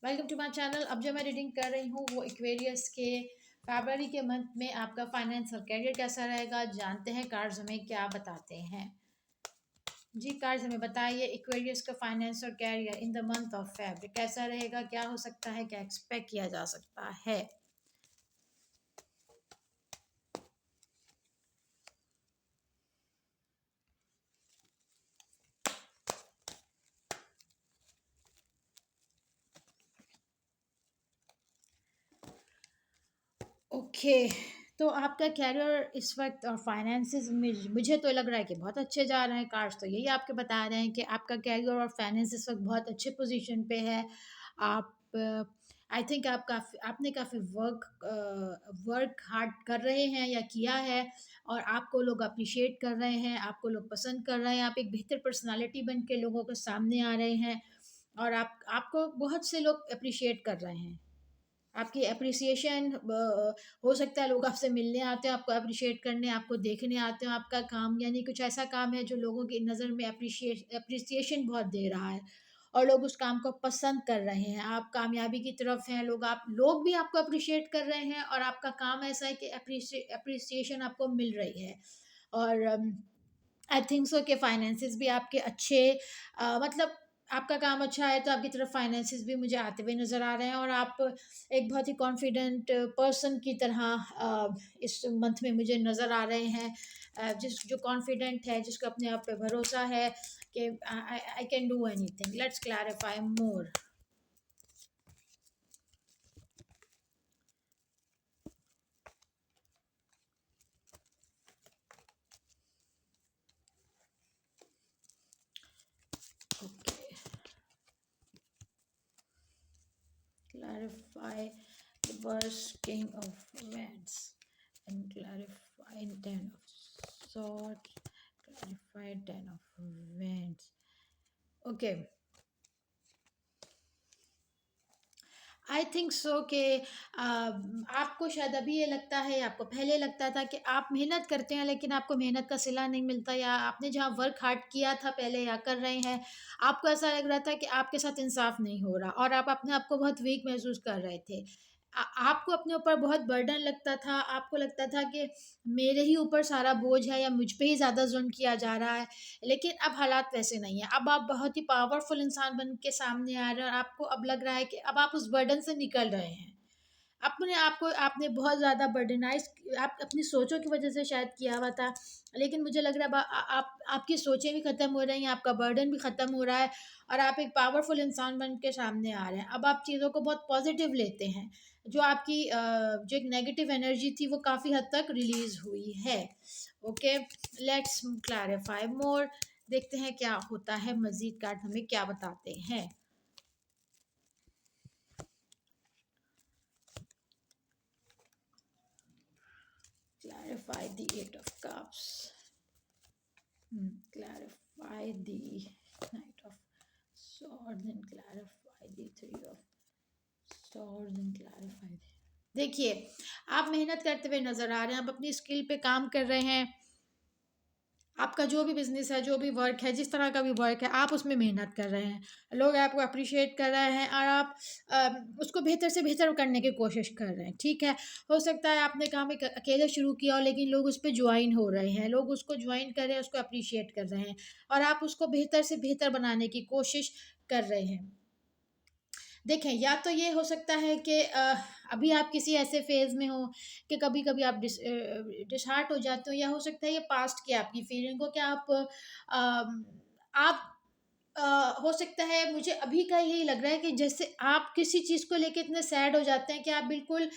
Welcome to my channel. अब जो मैं रीडिंग कर रही हूँ वो एक्वेरियस के फरवरी के मंथ में आपका फाइनेंस और कैरियर कैसा रहेगा, जानते हैं कार्ड्स हमें क्या बताते हैं। जी कार्ड्स हमें बताइए एक्वेरियस का फाइनेंस और career in the month of Feb कैसा रहेगा, क्या हो सकता है, क्या एक्सपेक्ट किया जा सकता है। ओके, तो आपका कैरियर इस वक्त और फाइनेंसेस में मुझे तो लग रहा है कि बहुत अच्छे जा रहे हैं। कार्ड्स तो यही आपके बता रहे हैं कि आपका कैरियर और फाइनेंस इस वक्त बहुत अच्छे पोजीशन पे है। आप आई थिंक आपने काफ़ी वर्क हार्ड कर रहे हैं या किया है, और आपको लोग अप्रिशिएट कर रहे हैं, आपको लोग पसंद कर रहे हैं। आप एक बेहतर पर्सनालिटी बन के लोगों के सामने आ रहे हैं, और आपको बहुत से लोग अप्रिशिएट कर रहे हैं। आपकी एप्रिसिएशन हो सकता है लोग आपसे मिलने आते हो, आपको एप्रिशिएट करने, आपको देखने आते हो। आपका काम यानी कुछ ऐसा काम है जो लोगों की नज़र में एप्रिसिएशन बहुत दे रहा है, और लोग उस काम को पसंद कर रहे हैं। आप कामयाबी की तरफ हैं, लोग भी आपको अप्रिशिएट कर रहे हैं, और आपका काम ऐसा है कि एप्रिसिएशन आपको मिल रही है। और आई थिंक सो कि फाइनेंसेस भी आपके अच्छे, मतलब आपका काम अच्छा है तो आपकी तरफ फाइनेंसेस भी मुझे आते हुए नज़र आ रहे हैं, और आप एक बहुत ही कॉन्फिडेंट पर्सन की तरह इस मंथ में मुझे नज़र आ रहे हैं। जो कॉन्फिडेंट है, जिसको अपने आप पे भरोसा है कि I can do anything. Let's clarify more. Okay, clarify the verse king of wands and clarify ten of swords, clarify ten of wands. Okay, I think सो कि आपको शायद अभी ये लगता है, आपको पहले लगता था कि आप मेहनत करते हैं लेकिन आपको मेहनत का सिला नहीं मिलता, या आपने जहाँ वर्क हार्ड किया था पहले या कर रहे हैं, आपको ऐसा लग रहा था कि आपके साथ इंसाफ नहीं हो रहा, और आप अपने आप को बहुत वीक महसूस कर रहे थे। आपको अपने ऊपर बहुत बर्डन लगता था, आपको लगता था कि मेरे ही ऊपर सारा बोझ है या मुझ पे ही ज़्यादा जुल्म किया जा रहा है। लेकिन अब हालात वैसे नहीं है। अब आप बहुत ही पावरफुल इंसान बन के सामने आ रहे हैं, और आपको अब लग रहा है कि अब आप उस बर्डन से निकल रहे हैं। अपने आप को आपने बहुत ज़्यादा बर्डनाइज़ आप अपनी सोचों की वज़ह से शायद किया हुआ था, लेकिन मुझे लग रहा है आप आपकी सोचें भी ख़त्म हो रही हैं, आपका बर्डन भी ख़त्म हो रहा है, और आप एक पावरफुल इंसान बन के सामने आ रहे हैं। अब आप चीज़ों को बहुत पॉज़िटिव लेते हैं। जो आपकी जो एक नेगेटिव एनर्जी थी वो काफ़ी हद तक रिलीज़ हुई है। ओके, लेट्स क्लैरिफाई मोर। देखते हैं क्या होता है, मज़ीद कार्ड हमें क्या बताते हैं। Clarify the Eight of Cups. Clarify the Knight of Swords and clarify the Three of Swords and clarify the... देखिए, आप मेहनत करते हुए नज़र आ रहे हैं, आप अपनी स्किल पे काम कर रहे हैं। आपका जो भी बिज़नेस है, जो भी वर्क है, जिस तरह का भी वर्क है, आप उसमें मेहनत कर रहे हैं। लोग आपको अप्रिशिएट कर रहे हैं, और आप उसको बेहतर से बेहतर करने की कोशिश कर रहे हैं, ठीक है। हो सकता है आपने काम एक अकेले शुरू किया हो, लेकिन लोग उस पे जॉइन हो रहे हैं, लोग उसको जॉइन कर रहे हैं, उसको अप्रिशिएट कर रहे हैं, और आप उसको बेहतर से बेहतर बनाने की कोशिश कर रहे हैं। देखें, या तो ये हो सकता है कि अभी आप किसी ऐसे फेज़ में हो कि कभी-कभी आप डिसहार्ट हो जाते हो, या हो सकता है ये पास्ट की आपकी फीलिंग हो कि आप हो सकता है, मुझे अभी का यही लग रहा है कि जैसे आप किसी चीज़ को लेके इतने सैड हो जाते हैं कि आप बिल्कुल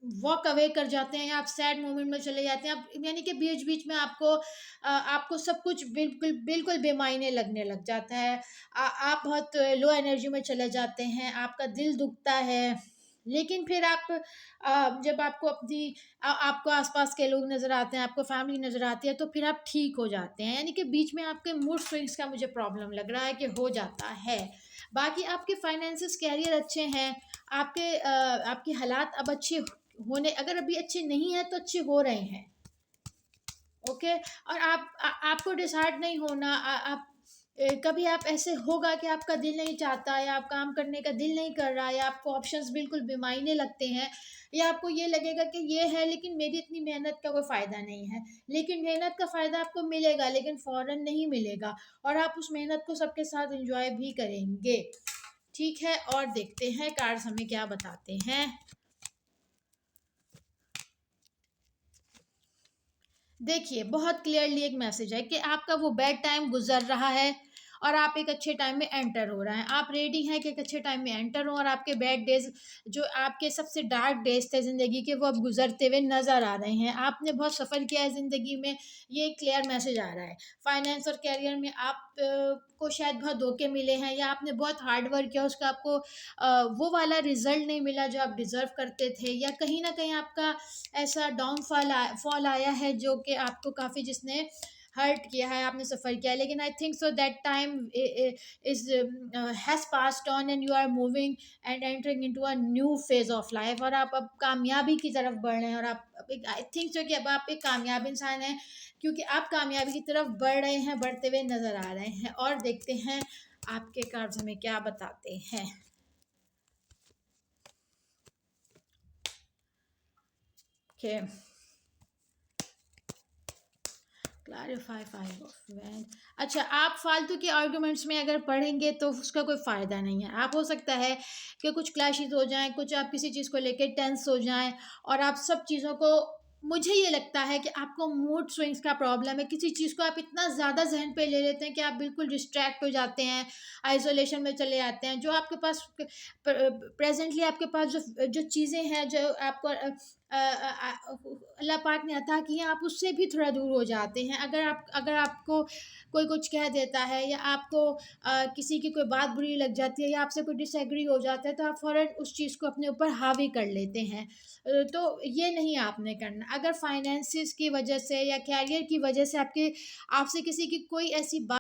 वॉक अवे कर जाते हैं, या आप सैड मोमेंट में चले जाते हैं। आप यानी कि बीच-बीच में आपको सब कुछ बिल्कुल बिल्कुल बेमायने लगने लग जाता है। आप बहुत लो एनर्जी में चले जाते हैं, आपका दिल दुखता है। लेकिन फिर जब आपको आस-पास के लोग नज़र आते हैं, आपको फैमिली नज़र आती है, तो फिर आप ठीक हो जाते हैं। यानी कि बीच में आपके मूड स्विंग्स का मुझे प्रॉब्लम लग रहा है कि हो जाता है। बाकी आपके फाइनेंसेस, कैरियर अच्छे हैं, आपके हालात अब अच्छे होने, अगर अभी अच्छे नहीं हैं तो अच्छे हो रहे हैं। ओके, और आपको डिसाइड नहीं होना, आप कभी आप ऐसे होगा कि आपका दिल नहीं चाहता या आप काम करने का दिल नहीं कर रहा या आपको ऑप्शंस बिल्कुल बेमायने लगते हैं, या आपको ये लगेगा कि ये है लेकिन मेरी इतनी मेहनत का कोई फ़ायदा नहीं है। लेकिन मेहनत का फ़ायदा आपको मिलेगा लेकिन फ़ौरन नहीं मिलेगा, और आप उस मेहनत को सबके साथ एन्जॉय भी करेंगे। ठीक है, और देखते हैं कार्ड्स हमें क्या बताते हैं। देखिए, बहुत क्लियरली एक मैसेज है कि आपका वो बैड टाइम गुज़र रहा है और आप एक अच्छे टाइम में एंटर हो रहे हैं। आप रेडी हैं कि एक अच्छे टाइम में एंटर हो, और आपके बैड डेज़, जो आपके सबसे डार्क डेज़ थे ज़िंदगी के, वो अब गुज़रते हुए नज़र आ रहे हैं। आपने बहुत सफ़र किया है ज़िंदगी में, ये एक क्लियर मैसेज आ रहा है। फाइनेंस और करियर में आप को शायद बहुत धोखे मिले हैं, या आपने बहुत हार्ड वर्क किया, उसका आपको वो वाला रिज़ल्ट नहीं मिला जो आप डिज़र्व करते थे, या कहीं न कहीं आपका ऐसा डाउनफॉल फॉल आया है जो कि आपको काफ़ी, जिसने हर्ट किया है, आपने सफ़र किया है। लेकिन I think so that time is has passed on and you are moving and entering into a new phase of life, और आप अब कामयाबी की तरफ बढ़ रहे हैं, और आप अब एक, आई थिंक सो कि अब आप एक कामयाब इंसान हैं, क्योंकि आप कामयाबी की तरफ बढ़ रहे हैं, बढ़ते हुए नज़र आ रहे हैं। और देखते हैं आपके कार्ड्स हमें क्या बताते हैं। Okay, clarify five of van. अच्छा, आप फालतू के आर्गुमेंट्स में अगर पढ़ेंगे तो उसका कोई फ़ायदा नहीं है। आप, हो सकता है कि कुछ क्लैशेस हो जाएं, कुछ आप किसी चीज़ को लेके टेंस हो जाएं, और आप सब चीज़ों को, मुझे ये लगता है कि आपको मूड स्विंग्स का प्रॉब्लम है। किसी चीज़ को आप इतना ज़्यादा जहन पे ले लेते हैं कि आप बिल्कुल डिस्ट्रैक्ट हो जाते हैं, आइसोलेशन में चले जाते हैं। जो आपके पास प्रेजेंटली, आपके पास जो जो चीज़ें हैं, जो आपको अल्लाह पाक ने अता की हैं, आप उससे भी थोड़ा दूर हो जाते हैं। अगर आपको कोई कुछ कह देता है, या आपको किसी की कोई बात बुरी लग जाती है, या आपसे कोई डिसएग्री हो जाता है, तो आप फ़ौरन उस चीज़ को अपने ऊपर हावी कर लेते हैं। तो ये नहीं आपने करना। अगर फाइनेंसिस की वजह से या कैरियर की वजह से आपके आपसे किसी की कोई ऐसी बात